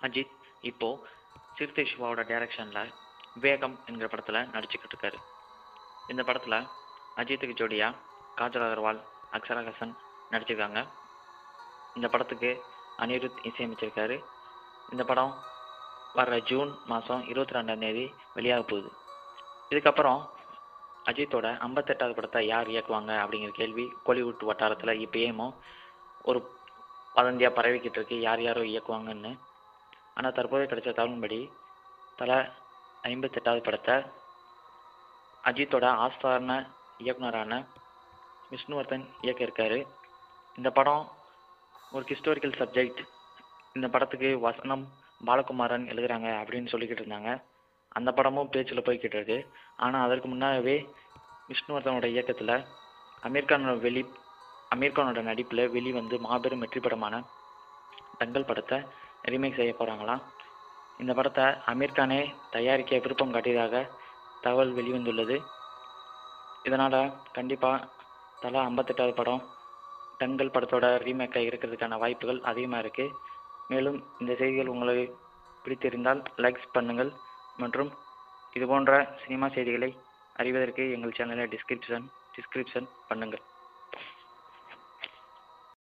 அஜித் இப்போது சிறுத்தை சிவாவோட டைரக்ஷனில் வேகம் என்கிற படத்தில் நடிச்சுக்கிட்டு இருக்காரு. இந்த படத்தில் அஜித்துக்கு ஜோடியாக காஜல் அகர்வால், அக்ஷரா ஹாசன் நடிச்சிருக்காங்க. இந்த படத்துக்கு அனிருத் இசையமைச்சிருக்காரு. இந்த படம் வர்ற ஜூன் மாதம் 22ஆம் தேதி வெளியாக போகுது. இதுக்கப்புறம் அஜித்தோட 58வது படத்தை யார் இயக்குவாங்க அப்படிங்கிற கேள்வி கோலிவுட் வட்டாரத்தில் இப்போயேமோ ஒரு வதந்தியாக பரவிக்கிட்டு இருக்கு, யார் யாரோ இயக்குவாங்கன்னு. ஆனால் தற்போது கிடைச்ச தகவலின்படி தலை 58வது படத்தை அஜித்தோட ஆஸ்தான இயக்குனரான விஷ்ணுவர்தன் இயக்க இருக்காரு. இந்த படம் ஒரு ஹிஸ்டாரிக்கல் சப்ஜெக்ட். இந்த படத்துக்கு வசனம் பாலகுமாரன் எழுதுகிறாங்க அப்படின்னு சொல்லிக்கிட்டு இருந்தாங்க. அந்த படமும் பேச்சில் போய்கிட்டு இருக்கு. ஆனால் அதற்கு முன்னாகவே விஷ்ணுவர்தனோட இயக்கத்தில் அமீர்கானோட நடிப்பில் வெளிவந்து மாபெரும் வெற்றி படமான தங்கல் படத்தை ரீமேக் செய்ய போகிறாங்களாம். இந்த படத்தை அமீர்கானே தயாரிக்க விருப்பம் காட்டியதாக தகவல் வெளிவந்துள்ளது. இதனால் கண்டிப்பாக தலா 58வது படம் தங்கல் படத்தோட ரீமேக்காக இருக்கிறதுக்கான வாய்ப்புகள் அதிகமாக இருக்குது. மேலும் இந்த செய்திகள் உங்களுக்கு பிடித்திருந்தால் லைக்ஸ் பண்ணுங்கள் மற்றும் இதுபோன்ற சினிமா செய்திகளை அறிவதற்கு எங்கள் சேனலை டிஸ்கிரிப்ஷன் பண்ணுங்கள்.